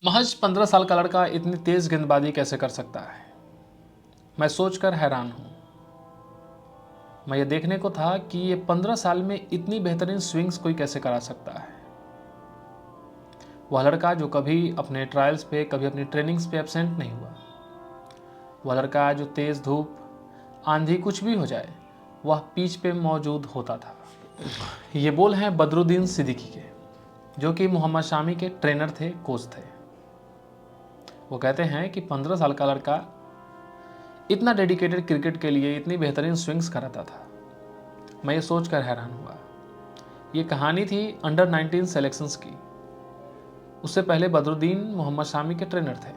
महज 15 साल का लड़का इतनी तेज गेंदबाजी कैसे कर सकता है? मैं सोचकर हैरान हूँ। मैं ये देखने को था कि ये 15 साल में इतनी बेहतरीन स्विंग्स कोई कैसे करा सकता है। वह लड़का जो कभी अपने ट्रायल्स पे, कभी अपनी ट्रेनिंग्स पे एब्सेंट नहीं हुआ। वह लड़का जो तेज धूप, आंधी कुछ भी हो जाए, वह पिच पे मौजूद होता था। ये बोल हैं बदरुद्दीन सिद्दीकी के, जो कि मोहम्मद शामी के ट्रेनर थे, कोच थे। वो कहते हैं कि 15 साल का लड़का इतना डेडिकेटेड क्रिकेट के लिए इतनी बेहतरीन स्विंग्स कराता था। मैं ये सोचकर हैरान हुआ। ये कहानी थी अंडर 19 सेलेक्शंस की। उससे पहले बदरुद्दीन मोहम्मद शामी के ट्रेनर थे।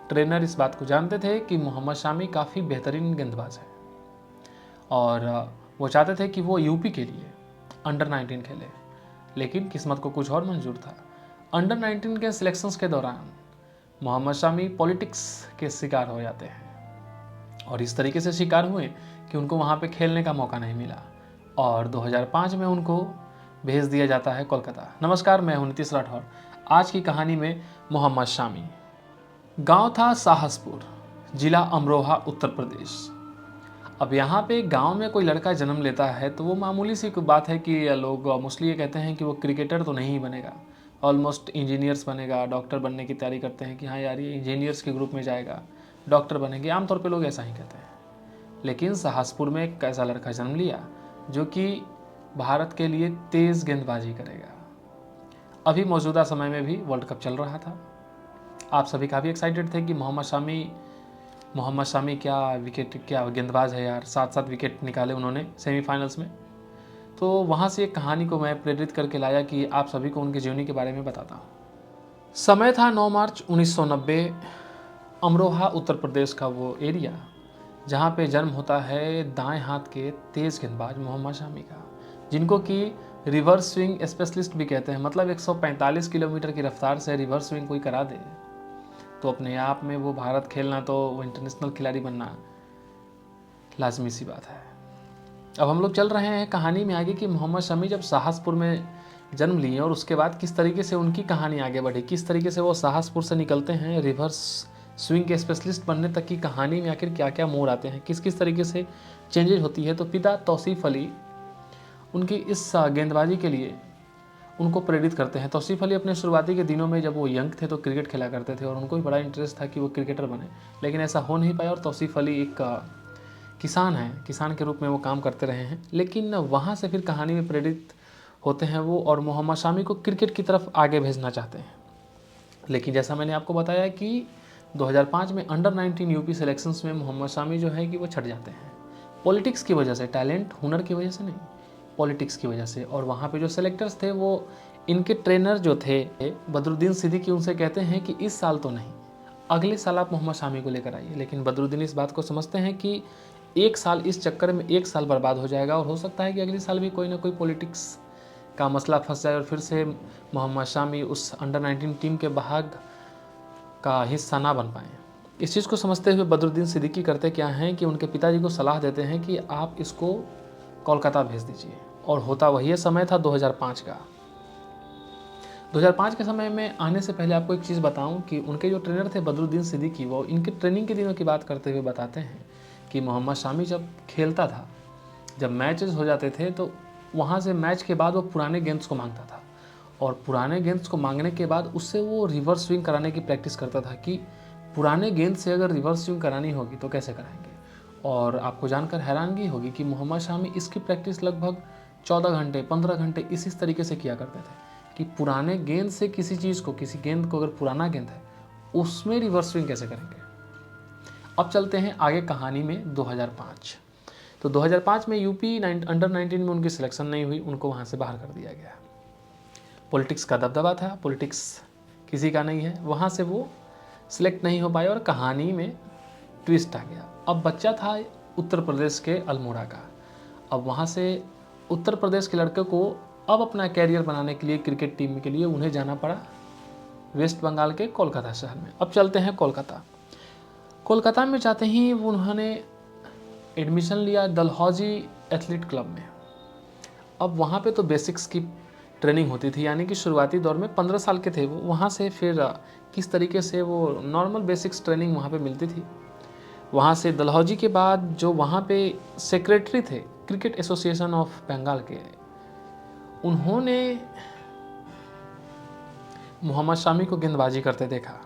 ट्रेनर इस बात को जानते थे कि मोहम्मद शामी काफ़ी बेहतरीन गेंदबाज है और वो चाहते थे कि वो यूपी के लिए अंडर 19 खेले, लेकिन किस्मत को कुछ और मंजूर था। अंडर 19 के सिलेक्शंस के दौरान मोहम्मद शामी पॉलिटिक्स के शिकार हो जाते हैं और इस तरीके से शिकार हुए कि उनको वहाँ पे खेलने का मौका नहीं मिला और 2005 में उनको भेज दिया जाता है कोलकाता। नमस्कार, मैं हूं नीतीश राठौर। आज की कहानी में मोहम्मद शामी। गांव था साहसपुर, जिला अमरोहा, उत्तर प्रदेश। अब यहाँ पे गांव में कोई लड़का जन्म लेता है तो वो मामूली सी बात है कि लोग मोस्टली ये कहते हैं कि वो क्रिकेटर तो नहीं बनेगा, ऑलमोस्ट इंजीनियर्स बनेगा, डॉक्टर बनने की तैयारी करते हैं कि हाँ यार ये इंजीनियर्स के ग्रुप में जाएगा, डॉक्टर बनेंगे। आमतौर पे लोग ऐसा ही कहते हैं। लेकिन साहसपुर में एक ऐसा लड़का जन्म लिया जो कि भारत के लिए तेज़ गेंदबाजी करेगा। अभी मौजूदा समय में भी वर्ल्ड कप चल रहा था। आप सभी काफ़ी एक्साइटेड थे कि मोहम्मद शामी क्या गेंदबाज है यार। 7-7 विकेट निकाले उन्होंने सेमीफाइनल्स में। तो वहाँ से एक कहानी को मैं प्रेरित करके लाया कि आप सभी को उनकी जीवनी के बारे में बताता हूँ। समय था 9 मार्च 1990। अमरोहा उत्तर प्रदेश का वो एरिया जहाँ पे जन्म होता है दाएं हाथ के तेज़ गेंदबाज मोहम्मद शामी का, जिनको कि रिवर्स स्विंग स्पेशलिस्ट भी कहते हैं। मतलब 145 किलोमीटर की रफ्तार से रिवर्स स्विंग कोई करा दे तो अपने आप में वो भारत खेलना, तो वो इंटरनेशनल खिलाड़ी बनना लाजमी सी बात है। अब हम लोग चल रहे हैं कहानी में आगे कि मोहम्मद शमी जब साहसपुर में जन्म लिए और उसके बाद किस तरीके से उनकी कहानी आगे बढ़ी, किस तरीके से वो साहसपुर से निकलते हैं रिवर्स स्विंग के स्पेशलिस्ट बनने तक की कहानी में आखिर क्या क्या मोड़ आते हैं, किस किस तरीके से चेंजेज होती है। तो पिता तौसीफ अली उनकी इस गेंदबाजी के लिए उनको प्रेरित करते हैं। तौसीफ अली अपने शुरुआती के दिनों में जब वो यंग थे तो क्रिकेट खेला करते थे और उनको भी बड़ा इंटरेस्ट था कि वो क्रिकेटर बने, लेकिन ऐसा हो नहीं पाया। और तौसीफ अली एक किसान हैं, किसान के रूप में वो काम करते रहे हैं। लेकिन वहाँ से फिर कहानी में प्रेरित होते हैं वो और मोहम्मद शामी को क्रिकेट की तरफ आगे भेजना चाहते हैं। लेकिन जैसा मैंने आपको बताया कि 2005 में अंडर 19 यूपी सिलेक्शंस में मोहम्मद शामी जो है कि वो छट जाते हैं पॉलिटिक्स की वजह से, टैलेंट हुनर की वजह से नहीं, पॉलिटिक्स की वजह से। और वहाँ पे जो सेलेक्टर्स थे वो इनके ट्रेनर जो थे बदरुद्दीन सिद्दीकी, उनसे कहते हैं कि इस साल तो नहीं, अगले साल आप मोहम्मद शामी को लेकर आइए। लेकिन बदरुद्दीन इस बात को समझते हैं कि एक साल, इस चक्कर में एक साल बर्बाद हो जाएगा और हो सकता है कि अगले साल भी कोई ना कोई पॉलिटिक्स का मसला फंस जाए और फिर से मोहम्मद शामी उस अंडर 19 टीम के भाग का हिस्सा ना बन पाएँ। इस चीज़ को समझते हुए बदरुद्दीन सिद्दीकी करते क्या हैं कि उनके पिताजी को सलाह देते हैं कि आप इसको कोलकाता भेज दीजिए। और होता वही समय था 2005 का। 2005 के समय में आने से पहले आपको एक चीज़ बताऊं कि उनके जो ट्रेनर थे बदरुद्दीन सिद्दीकी, वो इनके ट्रेनिंग के दिनों की बात करते हुए बताते हैं कि मोहम्मद शामी जब खेलता था, जब मैचेस हो जाते थे तो वहाँ से मैच के बाद वो पुराने गेंद्स को मांगता था और पुराने गेंद्स को मांगने के बाद उससे वो रिवर्स स्विंग कराने की प्रैक्टिस करता था कि पुराने गेंद से अगर रिवर्स स्विंग करानी होगी तो कैसे कराएंगे। और आपको जानकर हैरानगी होगी कि मोहम्मद शामी इसकी प्रैक्टिस लगभग 14 घंटे 15 घंटे इसी तरीके से किया करते थे कि पुराने गेंद से किसी चीज़ को, किसी गेंद को अगर पुराना गेंद है उसमें रिवर्स स्विंग कैसे करेंगे। अब चलते हैं आगे कहानी में 2005। तो 2005 में यूपी अंडर 19 में उनकी सिलेक्शन नहीं हुई, उनको वहाँ से बाहर कर दिया गया। पॉलिटिक्स का दबदबा था, पॉलिटिक्स किसी का नहीं है, वहाँ से वो सिलेक्ट नहीं हो पाए और कहानी में ट्विस्ट आ गया। अब बच्चा था उत्तर प्रदेश के अल्मोड़ा का। अब वहाँ से उत्तर प्रदेश के लड़के को अब अपना कैरियर बनाने के लिए क्रिकेट टीम के लिए उन्हें जाना पड़ा वेस्ट बंगाल के कोलकाता शहर में। अब चलते हैं कोलकाता। कोलकाता में जाते ही उन्होंने एडमिशन लिया डलहौजी एथलीट क्लब में। अब वहाँ पे तो बेसिक्स की ट्रेनिंग होती थी, यानी कि शुरुआती दौर में 15 साल के थे वो, वहाँ से फिर किस तरीके से वो नॉर्मल बेसिक्स ट्रेनिंग वहाँ पे मिलती थी। वहाँ से डलहौजी के बाद जो वहाँ पे सेक्रेटरी थे क्रिकेट एसोसिएशन ऑफ बंगाल के, उन्होंने मोहम्मद शामी को गेंदबाजी करते देखा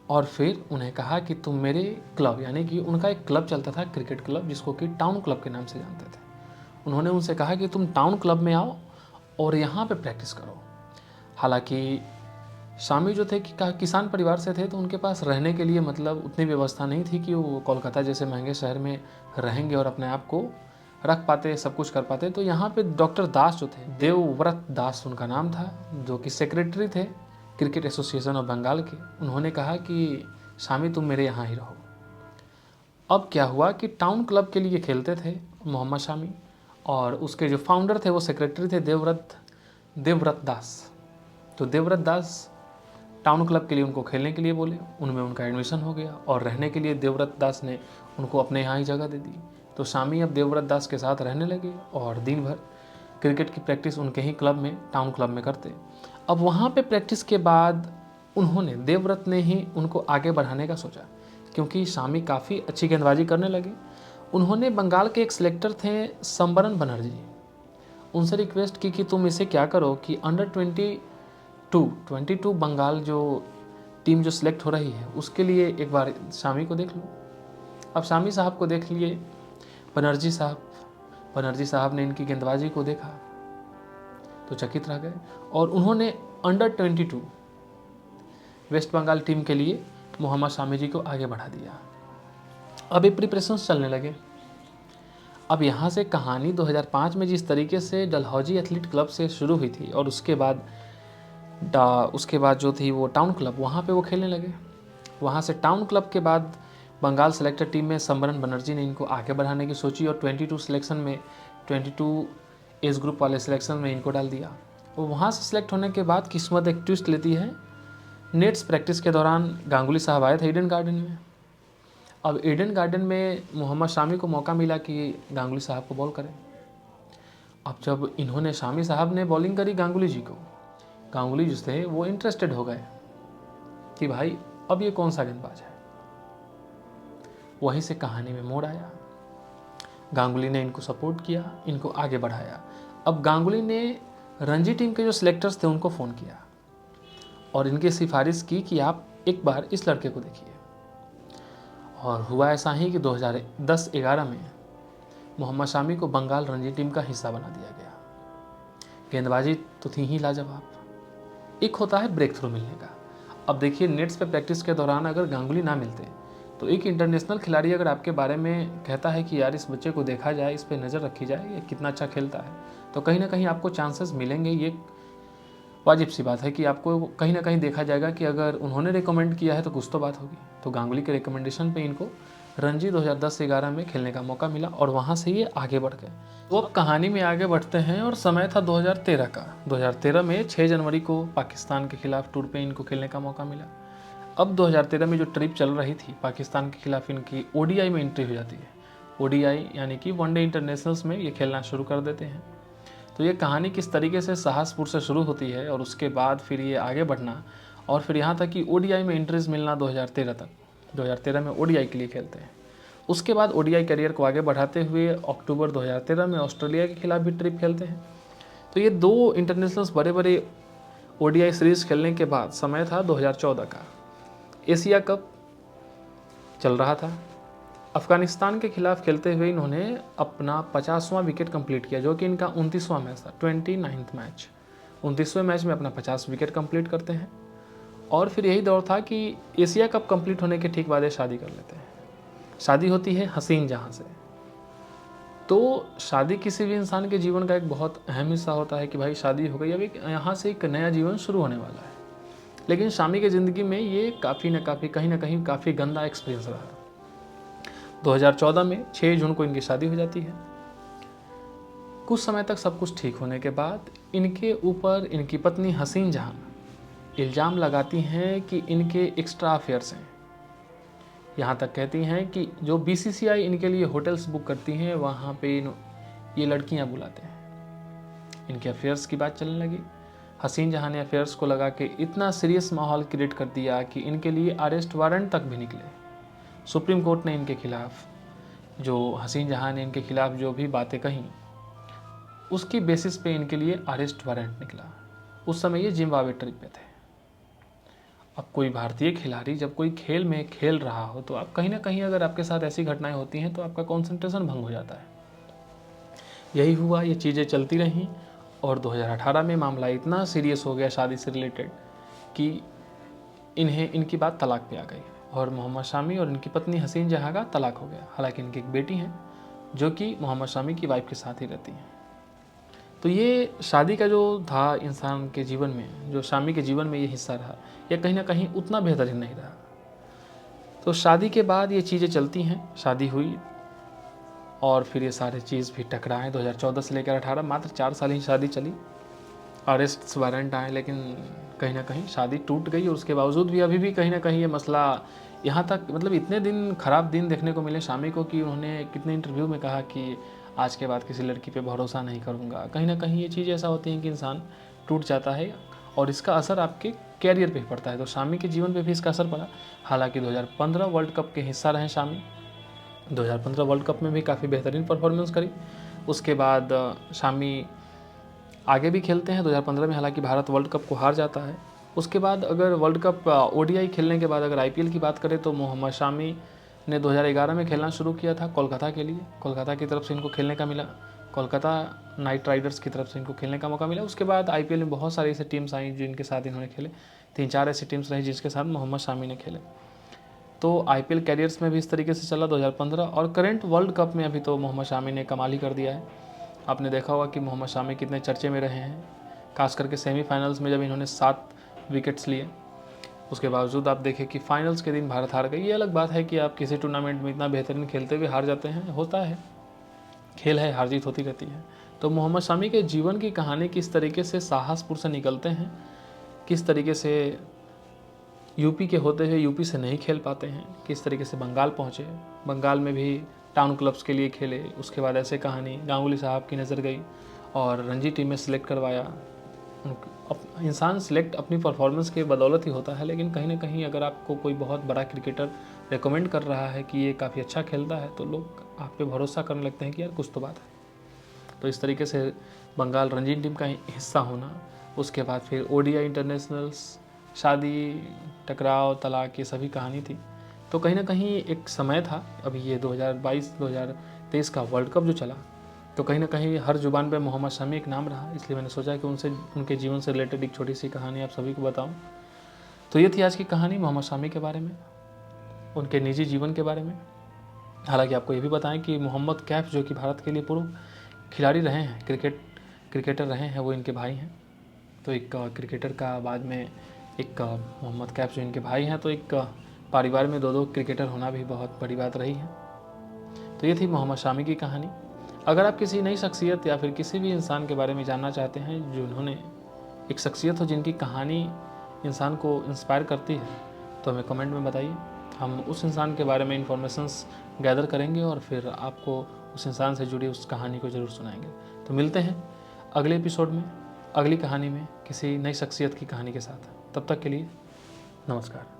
और फिर उन्हें कहा कि तुम मेरे क्लब, यानी कि उनका एक क्लब चलता था क्रिकेट क्लब जिसको कि टाउन क्लब के नाम से जानते थे, उन्होंने उनसे कहा कि तुम टाउन क्लब में आओ और यहाँ पे प्रैक्टिस करो। हालांकि शामी जो थे कि किसान परिवार से थे, तो उनके पास रहने के लिए मतलब उतनी व्यवस्था नहीं थी कि वो कोलकाता जैसे महंगे शहर में रहेंगे और अपने आप को रख पाते, सब कुछ कर पाते। तो यहाँ पे डॉक्टर दास जो थे, देवव्रत दास उनका नाम था, जो कि सेक्रेटरी थे क्रिकेट एसोसिएशन ऑफ बंगाल के, उन्होंने कहा कि शामी तुम मेरे यहाँ ही रहो। अब क्या हुआ कि टाउन क्लब के लिए खेलते थे मोहम्मद शामी, और उसके जो फाउंडर थे वो सेक्रेटरी थे देवव्रत दास। तो देवव्रत दास टाउन क्लब के लिए उनको खेलने के लिए बोले, उनमें उनका एडमिशन हो गया और रहने के लिए देवव्रत दास ने उनको अपने यहाँ ही जगह दे दी। तो शामी अब देवव्रत दास के साथ रहने लगे और दिन भर क्रिकेट की प्रैक्टिस उनके ही क्लब में, टाउन क्लब में करते। अब वहाँ पे प्रैक्टिस के बाद उन्होंने, देवव्रत ने ही उनको आगे बढ़ाने का सोचा, क्योंकि शामी काफ़ी अच्छी गेंदबाजी करने लगे। उन्होंने बंगाल के एक सिलेक्टर थे संबरन बनर्जी, उनसे रिक्वेस्ट की कि तुम इसे क्या करो कि अंडर 22 बंगाल जो टीम जो सिलेक्ट हो रही है उसके लिए एक बार शामी को देख लो। अब शामी साहब को देख लिए बनर्जी साहब ने इनकी गेंदबाजी को देखा तो चकित रह गए और उन्होंने अंडर 22 वेस्ट बंगाल टीम के लिए मोहम्मद शामी जी को आगे बढ़ा दिया। अब ये प्रिपरेशंस चलने लगे। अब यहाँ से कहानी 2005 में जिस तरीके से डलहौजी एथलीट क्लब से शुरू हुई थी और उसके बाद जो थी वो टाउन क्लब, वहाँ पे वो खेलने लगे। वहाँ से टाउन क्लब के बाद बंगाल सेलेक्टर टीम में संबरन बनर्जी ने इनको आगे बढ़ाने की सोची और 22 सिलेक्शन में, 22 एज ग्रुप वाले सिलेक्शन में इनको डाल दिया। और वहाँ से सिलेक्ट होने के बाद किस्मत एक ट्विस्ट लेती है। नेट्स प्रैक्टिस के दौरान गांगुली साहब आए थे ईडन गार्डन में। अब ईडन गार्डन में मोहम्मद शामी को मौका मिला कि गांगुली साहब को बॉल करें। अब जब इन्होंने, शामी साहब ने बॉलिंग करी गांगुली जी को, गांगुली जो थे वो इंटरेस्टेड हो गए कि भाई अब ये कौन सा गेंदबाज है। वहीं से कहानी में मोड़ आया। गांगुली ने इनको सपोर्ट किया, इनको आगे बढ़ाया। अब गांगुली ने रणजी टीम के जो सिलेक्टर्स थे उनको फ़ोन किया और इनकी सिफारिश की कि आप एक बार इस लड़के को देखिए। और हुआ ऐसा ही कि 2010-11 में मोहम्मद शामी को बंगाल रणजी टीम का हिस्सा बना दिया गया। गेंदबाजी तो थी ही लाजवाब। एक होता है ब्रेक थ्रू मिलने का। अब देखिए, नेट्स पे प्रैक्टिस के दौरान अगर गांगुली ना मिलते तो एक इंटरनेशनल खिलाड़ी अगर आपके बारे में कहता है कि यार इस बच्चे को देखा जाए, इस पे नज़र रखी जाए, ये कितना अच्छा खेलता है, तो कहीं ना कहीं आपको चांसेस मिलेंगे। ये वाजिब सी बात है कि आपको कहीं ना कहीं देखा जाएगा कि अगर उन्होंने रिकमेंड किया है तो कुछ तो बात होगी। तो गांगुली के रिकमेंडेशन पे इनको रणजी 2010-11 में खेलने का मौका मिला और वहाँ से ये आगे बढ़ गए। तो अब कहानी में आगे बढ़ते हैं और समय था 2013 का। 2013 में 6 जनवरी को पाकिस्तान के खिलाफ टूर पे इनको खेलने का मौका मिला। अब 2013 में जो ट्रिप चल रही थी पाकिस्तान के खिलाफ, इनकी ओडीआई में एंट्री हो जाती है। ओडीआई यानी कि वनडे इंटरनेशनल्स में ये खेलना शुरू कर देते हैं। तो ये कहानी किस तरीके से साहसपुर से शुरू होती है और उसके बाद फिर ये आगे बढ़ना और फिर यहाँ तक कि ओडीआई में एंट्रीज मिलना 2013 तक। 2013 में ओडीआई के लिए खेलते हैं। उसके बाद ओडीआई करियर को आगे बढ़ाते हुए अक्टूबर 2013 में ऑस्ट्रेलिया के खिलाफ भी ट्रिप खेलते हैं। तो ये 2 इंटरनेशनल्स बड़े बड़े ओडीआई सीरीज़ खेलने के बाद समय था 2014 का। एशिया कप चल रहा था। अफ़गानिस्तान के खिलाफ खेलते हुए इन्होंने अपना 50वां विकेट कंप्लीट किया, जो कि इनका 29वां मैच था, 29th मैच। 29वें मैच में अपना 50 विकेट कंप्लीट करते हैं और फिर यही दौर था कि एशिया कप कंप्लीट होने के ठीक बाद ये शादी कर लेते हैं। शादी होती है हसीन जहां से। तो शादी किसी भी इंसान के जीवन का एक बहुत अहम हिस्सा होता है कि भाई शादी हो गई, अब एक यहाँ से एक नया जीवन शुरू होने वाला है। लेकिन शामी की ज़िंदगी में ये काफ़ी ना कहीं काफ़ी गंदा एक्सपीरियंस रहा। 2014 में 6 जून को इनकी शादी हो जाती है। कुछ समय तक सब कुछ ठीक होने के बाद इनके ऊपर इनकी पत्नी हसीन जहां इल्ज़ाम लगाती हैं कि इनके एक्स्ट्रा अफेयर्स हैं। यहाँ तक कहती हैं कि जो बीसीसीआई इनके लिए होटल्स बुक करती हैं वहाँ पे ये लड़कियाँ बुलाते हैं। इनके अफेयर्स की बात चलने लगी। हसीन जहां ने अफेयर्स को लगा के इतना सीरियस माहौल क्रिएट कर दिया कि इनके लिए अरेस्ट वारंट तक भी निकले। सुप्रीम कोर्ट ने इनके खिलाफ, जो हसीन जहां ने इनके खिलाफ जो भी बातें कहीं, उसकी बेसिस पे इनके लिए अरेस्ट वारंट निकला। उस समय ये जिम्बाब्वे ट्रिप पे थे। अब कोई भारतीय खिलाड़ी जब कोई खेल में खेल रहा हो तो आप कहीं ना कहीं अगर आपके साथ ऐसी घटनाएं होती हैं तो आपका कंसंट्रेशन भंग हो जाता है। यही हुआ, ये चीज़ें चलती रहीं और 2018 में मामला इतना सीरियस हो गया शादी से रिलेटेड कि इनकी बात तलाक पे आ गई और मोहम्मद शामी और इनकी पत्नी हसीन जहां का तलाक हो गया। हालांकि इनकी एक बेटी है जो कि मोहम्मद शामी की वाइफ के साथ ही रहती है। तो ये शादी का जो था इंसान के जीवन में, जो शामी के जीवन में ये हिस्सा रहा, यह कहीं ना कहीं उतना बेहतरीन नहीं रहा। तो शादी के बाद ये चीज़ें चलती हैं, शादी हुई और फिर ये सारी चीज़ भी टकराएँ। 2014 से लेकर 18 मात्र 4 साल ही शादी चली, अरेस्ट वारंट आए, लेकिन कहीं ना कहीं शादी टूट गई। और उसके बावजूद भी अभी भी कहीं ना कहीं ये मसला यहाँ तक, मतलब इतने दिन ख़राब दिन देखने को मिले शामी को कि उन्होंने कितने इंटरव्यू में कहा कि आज के बाद किसी लड़की पे भरोसा नहीं करूँगा। कहीं ना कहीं ये चीज़ ऐसा होती है कि इंसान टूट जाता है और इसका असर आपके कैरियर पे पड़ता है। तो शामी के जीवन पे भी इसका असर पड़ा। हालांकि 2015 वर्ल्ड कप के हिस्सा रहे शामी, 2015 वर्ल्ड कप में भी काफ़ी बेहतरीन परफॉर्मेंस करी। उसके बाद शामी आगे भी खेलते हैं 2015 में, हालांकि भारत वर्ल्ड कप को हार जाता है। उसके बाद अगर वर्ल्ड कप ओडीआई खेलने के बाद अगर आईपीएल की बात करें तो मोहम्मद शामी ने 2011 में खेलना शुरू किया था कोलकाता के लिए। कोलकाता की तरफ से इनको खेलने का मिला, कोलकाता नाइट राइडर्स की तरफ से इनको खेलने का मौका मिला। उसके बाद आईपीएल में बहुत सारी ऐसी टीम्स आई जिनके साथ इन्होंने खेले, 3-4 ऐसी टीम्स रही जिसके साथ मोहम्मद शामी ने खेले। तो आईपीएल कैरियर्स में भी इस तरीके से चला 2015। और करंट वर्ल्ड कप में अभी तो मोहम्मद शामी ने कमाल ही कर दिया है। आपने देखा होगा कि मोहम्मद शामी कितने चर्चे में रहे हैं, खास करके सेमीफाइनल्स में जब इन्होंने 7 विकेट्स लिए। उसके बावजूद आप देखें कि फाइनल्स के दिन भारत हार गई। ये अलग बात है कि आप किसी टूर्नामेंट में इतना बेहतरीन खेलते हुए हार जाते हैं, होता है, खेल है, हार जीत होती रहती है। तो मोहम्मद शामी के जीवन की कहानी किस तरीके से साहसपुर से निकलते हैं, किस तरीके से यूपी के होते हुए यूपी से नहीं खेल पाते हैं, किस तरीके से बंगाल पहुँचे, बंगाल में भी टाउन क्लब्स के लिए खेले। उसके बाद ऐसे कहानी गांगुली साहब की नज़र गई और रणजी टीम में सिलेक्ट करवाया। इंसान सिलेक्ट अपनी परफॉर्मेंस के बदौलत ही होता है, लेकिन कहीं ना कहीं अगर आपको कोई बहुत बड़ा क्रिकेटर रेकमेंड कर रहा है कि ये काफ़ी अच्छा खेलता है तो लोग आप पे भरोसा करने लगते हैं कि यार कुछ तो बात है। तो इस तरीके से बंगाल रणजी टीम का हिस्सा होना, उसके बाद फिर ओडीआई इंटरनेशनल्स, शादी, टकराव, तलाक, ये सभी कहानी थी। तो कहीं ना कहीं एक समय था, अभी ये 2022-2023 का वर्ल्ड कप जो चला, तो कहीं ना कहीं हर जुबान पे मोहम्मद शामी एक नाम रहा। इसलिए मैंने सोचा कि उनके जीवन से रिलेटेड एक छोटी सी कहानी आप सभी को बताऊं। तो ये थी आज की कहानी मोहम्मद शामी के बारे में, उनके निजी जीवन के बारे में। हालांकि आपको ये भी बताएं कि मोहम्मद कैफ जो कि भारत के लिए पूर्व खिलाड़ी रहे हैं, क्रिकेटर रहे हैं, वो इनके भाई हैं। तो एक क्रिकेटर का बाद में एक मोहम्मद कैफ जो इनके भाई हैं, तो एक परिवार में 2-2 क्रिकेटर होना भी बहुत बड़ी बात रही है। तो ये थी मोहम्मद शामी की कहानी। अगर आप किसी नई शख्सियत या फिर किसी भी इंसान के बारे में जानना चाहते हैं जो उन्होंने एक शख्सियत हो जिनकी कहानी इंसान को इंस्पायर करती है, तो हमें कमेंट में बताइए। हम उस इंसान के बारे में इंफॉर्मेशंस गैदर करेंगे और फिर आपको उस इंसान से जुड़ी उस कहानी को ज़रूर सुनाएंगे। तो मिलते हैं अगले एपिसोड में, अगली कहानी में, किसी नई शख्सियत की कहानी के साथ। तब तक के लिए नमस्कार।